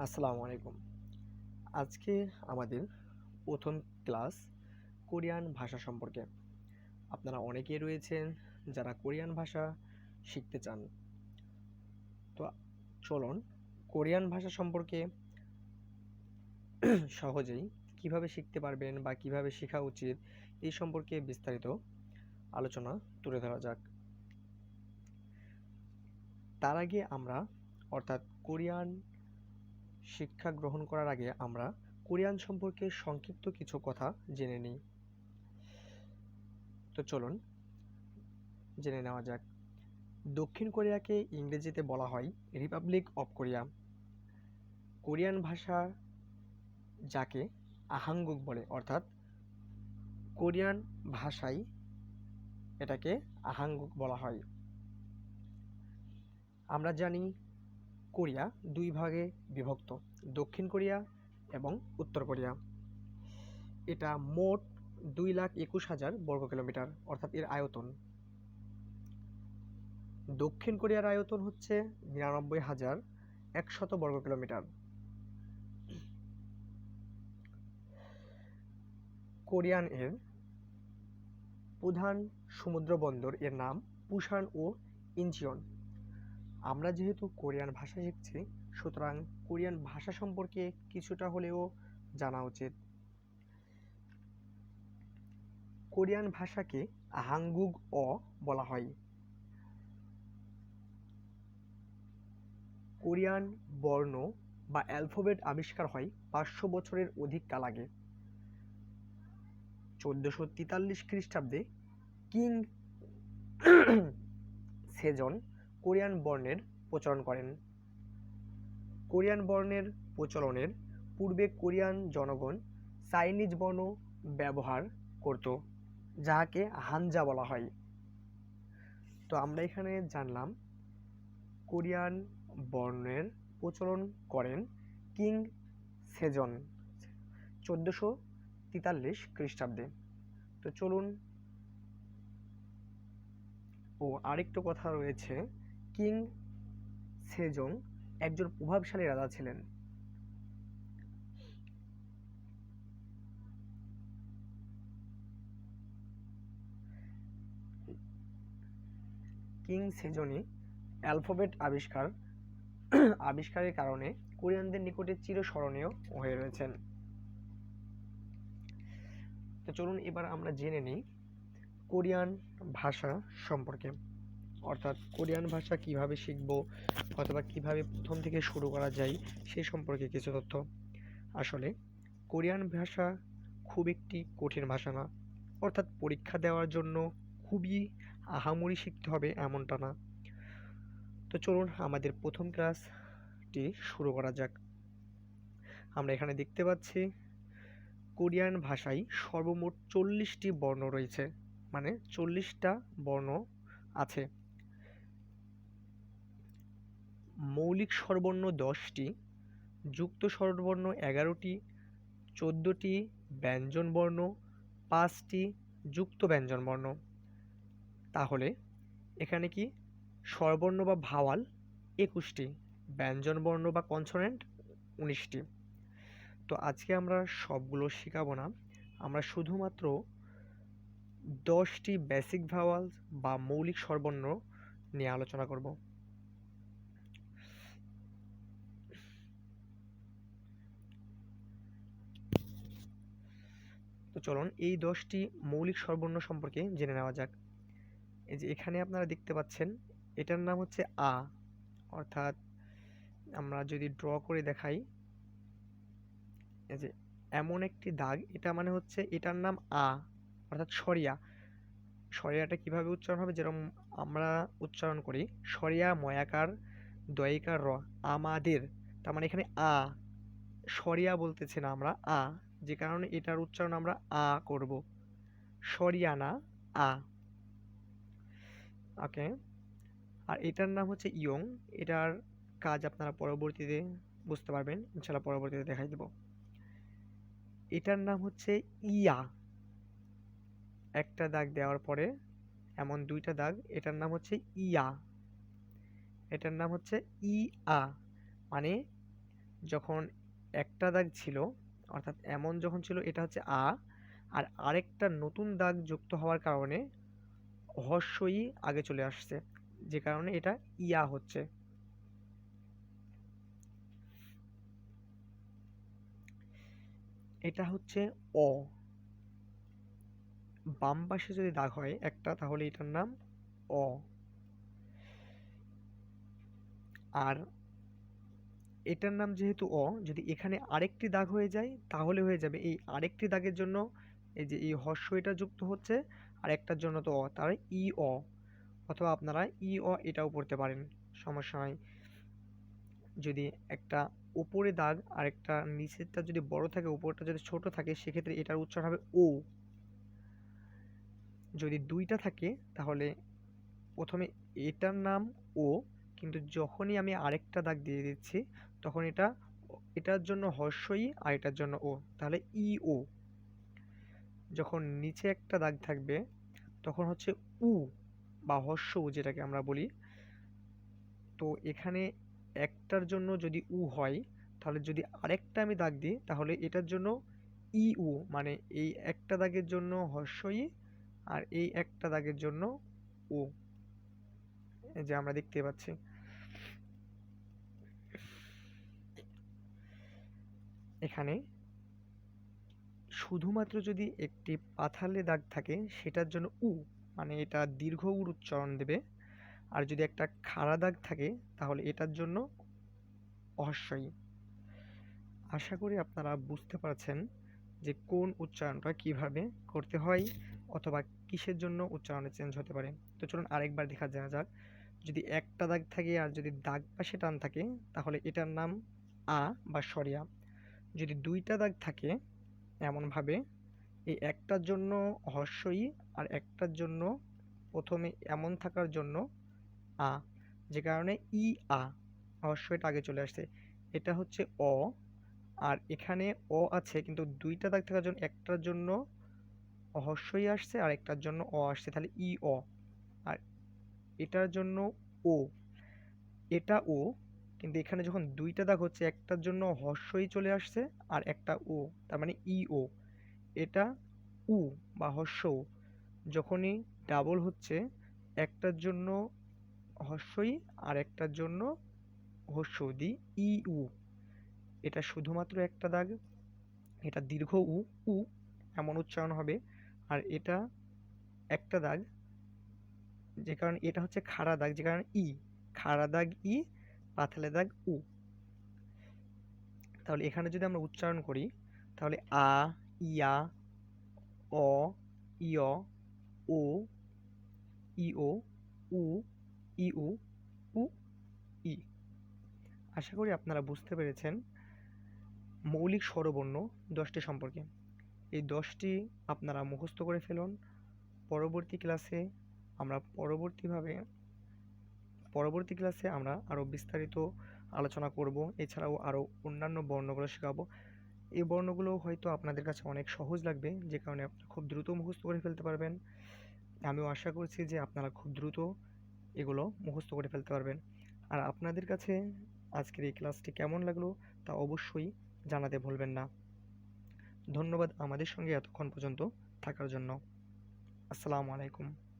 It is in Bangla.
আসসালামু আলাইকুম। আজকে আমাদের প্রথম ক্লাস কোরিয়ান ভাষা সম্পর্কে। আপনারা অনেকেই রয়েছেন যারা কোরিয়ান ভাষা শিখতে চান। তো চলুন কোরিয়ান ভাষা সম্পর্কে সহজেই কিভাবে শিখতে পারবেন বা কিভাবে শেখা উচিত এই সম্পর্কে বিস্তারিত আলোচনা তুলে ধরা যাক। তার আগে আমরা অর্থাৎ কোরিয়ান শিক্ষা গ্রহণ করার আগে আমরা কোরিয়ান সম্পর্কে সংক্ষিপ্ত কিছু কথা জেনে নিই। তো চলুন জেনে নেওয়া যাক। দক্ষিণ কোরিয়াকে ইংরেজিতে বলা হয় রিপাবলিক অফ কোরিয়া। কোরিয়ান ভাষা যাকে আহাঙ্গুক বলে, অর্থাৎ কোরিয়ান ভাষায় এটাকে আহাঙ্গুক বলা হয়। আমরা জানি কোরিয়া দুই ভাগে বিভক্ত, দক্ষিণ কোরিয়া এবং উত্তর কোরিয়া। এটা মোট 2,21,000 বর্গ কিলোমিটার, অর্থাৎ এর আয়তন। দক্ষিণ কোরিয়ার আয়তন হচ্ছে 99,100 বর্গ কিলোমিটার। কোরিয়ান এর প্রধান সমুদ্র বন্দর এর নাম পুসান ও ইনচিয়ন। আমরা যেহেতু কোরিয়ান ভাষা শিখছি, সুতরাং কোরিয়ান ভাষা সম্পর্কে কিছুটা হলেও জানা উচিত। কোরিয়ান ভাষাকে হাঙ্গুগ অ বলা হয়। কোরিয়ান বর্ণ বা অ্যালফাবেট আবিষ্কার হয় 500 বছরের অধিক কাল আগে। 1443 খ্রিস্টাব্দে কিং সেজন কোরিয়ান বর্ণের প্রচলন করেন। কোরিয়ান বর্ণের প্রচলনের পূর্বে কোরিয়ান জনগণ চাইনিজ বর্ণ ব্যবহার করত, যাকে হানজা বলা হয়। তো আমরা এখানে জানলাম কোরিয়ান বর্ণের প্রচলন করেন কিং সেজন 1443 খ্রিস্টাব্দে। তো চলুন, আরেকটু কথা রয়েছে, কিং সেজং একজন প্রভাবশালী রাজা ছিলেন। কিং সেজনি অ্যালফাবেট আবিষ্কারের কারণে কোরিয়ানদের নিকটে চিরস্মরণীয় হয়ে রয়েছেন। তো চলুন এবার আমরা জেনে নিই কোরিয়ান ভাষা সম্পর্কে, অর্থাৎ কোরিয়ান ভাষা কিভাবে শিখব অথবা কিভাবে প্রথম থেকে শুরু করা যায় সেই সম্পর্কে কিছু তথ্য। আসলে কোরিয়ান ভাষা খুব একটি কঠিন ভাষা না, অর্থাৎ পরীক্ষা দেওয়ার জন্য খুবই আহামরি শিখতে হবে এমনটা না। তো চলুন আমাদের প্রথম ক্লাসটি শুরু করা যাক। আমরা এখানে দেখতে পাচ্ছি কোরিয়ান ভাষায় সর্বমোট 40টি বর্ণ রয়েছে, মানে 40টা বর্ণ আছে। মৌলিক স্বরবর্ণ 10টি, যুক্ত স্বরবর্ণ 11টি, 14টি ব্যঞ্জন বর্ণ, 5টি যুক্ত ব্যঞ্জন বর্ণ। তাহলে এখানে কি স্বরবর্ণ বা ভাওয়াল 21টি, ব্যঞ্জন বর্ণ বা কনসোনেন্ট 19টি। তো আজকে আমরা সবগুলো শেখাবো না, আমরা শুধুমাত্র 10টি বেসিক ভাওয়াল বা মৌলিক স্বরবর্ণ নিয়ে আলোচনা করব। তো চলুন এই 10টি মৌলিক স্বরবর্ণ সম্পর্কে জেনে নেওয়া যাক। এই যে এখানে আপনারা দেখতে পাচ্ছেন, এটার নাম হচ্ছে আ, অর্থাৎ আমরা যদি ড্র করে দেখাই, এই যে এমন একটি দাগ, এটা মানে হচ্ছে এটার নাম আ, অর্থাৎ সরিয়া। সরিয়াটা কিভাবে উচ্চারণ হবে, যেরকম আমরা উচ্চারণ করি সরিয়া ময়াকার দয়িকার র, আমাদের, তার মানে এখানে আ, সরিয়া বলতেছি না আমরা, আ, যে কারণে এটার উচ্চারণ আমরা আ করব, সরিয়া না আ। ওকে, আর এটার নাম হচ্ছে ইয়ং। এটার কাজ আপনারা পরবর্তীতে বুঝতে পারবেন, ইনশাল্লাহ পরবর্তীতে দেখাই দেব। এটার নাম হচ্ছে ইয়া, একটা দাগ দেওয়ার পরে এমন দুইটা দাগ, এটার নাম হচ্ছে ইয়া। এটার নাম হচ্ছে ই আ, মানে যখন একটা দাগ ছিল, অর্থাৎ এমন যখন ছিল এটা হচ্ছে আ, আর আরেকটা নতুন দাগ যুক্ত হওয়ার কারণে হর্ষ ই আগে চলে আসছে, যে কারণে এটা ইয়া হচ্ছে। এটা হচ্ছে অ। বাম পাশে যদি দাগ হয় একটা, তাহলে এটার নাম অ। আর এটার নাম যেহেতু অ, যদি এখানে আরেকটি দাগ হয়ে যায় তাহলে হয়ে যাবে এই আরেকটি দাগের জন্য এই যে এই হর্ষ এটা যুক্ত হচ্ছে, আর একটার জন্য তো অ, তাহলে ই অ। অথবা আপনারা ই অ এটাও পড়তে পারেন, সমস্যা নাই। যদি একটা উপরে দাগ আর একটা নিচেরটা যদি বড় থাকে, উপরটা যদি ছোট থাকে, সেক্ষেত্রে এটার উচ্চারণ হবে ও। যদি দুইটা থাকে তাহলে প্রথমে এটার নাম ও, কিন্তু যখনই আমি আরেকটা দাগ দিয়ে দিচ্ছি তখন এটা এটার জন্য হর্ষ ই আর এটার জন্য ও, তাহলে ই ও। যখন নিচে একটা দাগ থাকবে তখন হচ্ছে উ বা হর্ষ উ যেটাকে আমরা বলি। তো এখানে একটার জন্য যদি উ হয়, তাহলে যদি আরেকটা আমি দাগ দিই তাহলে এটার জন্য ই উ, মানে এই একটা দাগের জন্য হর্ষ ই আর এই একটা দাগের জন্য ও, এই যে আমরা দেখতে পাচ্ছি। এখানে শুধুমাত্র যদি একটি পাথালে দাগ থাকে সেটার জন্য উ, মানে এটা দীর্ঘ উর উচ্চারণ দেবে। আর যদি একটা খাড়া দাগ থাকে তাহলে এটার জন্য অহস্যই। আশা করি আপনারা বুঝতে পারছেন যে কোন উচ্চারণটা কিভাবে করতে হয়, অথবা কিসের জন্য উচ্চারণে চেঞ্জ হতে পারে। তো চলুন আরেকবার দেখা যাওয়া যাক। যদি একটা দাগ থাকে আর যদি দাগ পাশে টান থাকে তাহলে এটার নাম আ বা সরিয়া। যদি দুইটা দাগ থাকে এমনভাবে, এই একটার জন্য হর্ষই আর একটার জন্য প্রথমে এমন থাকার জন্য আ, যে কারণে ই আ, হর্ষইটা আগে চলে আসছে, এটা হচ্ছে অ। আর এখানে অ আছে কিন্তু দুইটা দাগ থাকার জন্য একটার জন্য হর্ষই আসছে আর একটার জন্য অ আসছে, তাহলে ই অ। আর এটার জন্য ও, এটা ও, কিন্তু এখানে যখন দুইটা দাগ হচ্ছে একটার জন্য হর্ষই চলে আসছে আর একটা ও, তার মানে ই ও। এটা উ বা হর্ষ উ। যখনই ডাবল হচ্ছে একটার জন্য হর্ষই আর একটার জন্য হর্ষ দি ই উ। এটা শুধুমাত্র একটা দাগ, এটা দীর্ঘ উ, উ এমন উচ্চারণ হবে। আর এটা একটা দাগ, যে কারণে এটা হচ্ছে খাড়া দাগ, যে কারণে ই, খাড়া দাগ ই, পাতলা দাগ উ। তাহলে এখানে যদি আমরা উচ্চারণ করি তাহলে আ, ইয়া, অ, ইয়, ও, ইও, উ, ইউ, উ, ই। আশা করি আপনারা বুঝতে পেরেছেন মৌলিক স্বরবর্ণ 10টি সম্পর্কে। এই 10টি আপনারা মুখস্থ করে ফেলুন। পরবর্তী ক্লাসে আমরা পরবর্তী ক্লাসে আমরা আরও বিস্তারিত আলোচনা করব। এছাড়াও আরও অন্যান্য বর্ণগুলো শেখাবো। এই বর্ণগুলো হয়তো আপনাদের কাছে অনেক সহজ লাগবে, যে কারণে আপনারা খুব দ্রুত মুখস্থ করে ফেলতে পারবেন। আমিও আশা করছি যে আপনারা খুব দ্রুত এগুলো মুখস্থ করে ফেলতে পারবেন। আর আপনাদের কাছে আজকের এই ক্লাসটি কেমন লাগলো তা অবশ্যই জানাতে ভুলবেন না। ধন্যবাদ আমাদের সঙ্গে এতক্ষণ পর্যন্ত থাকার জন্য। আসসালামু আলাইকুম।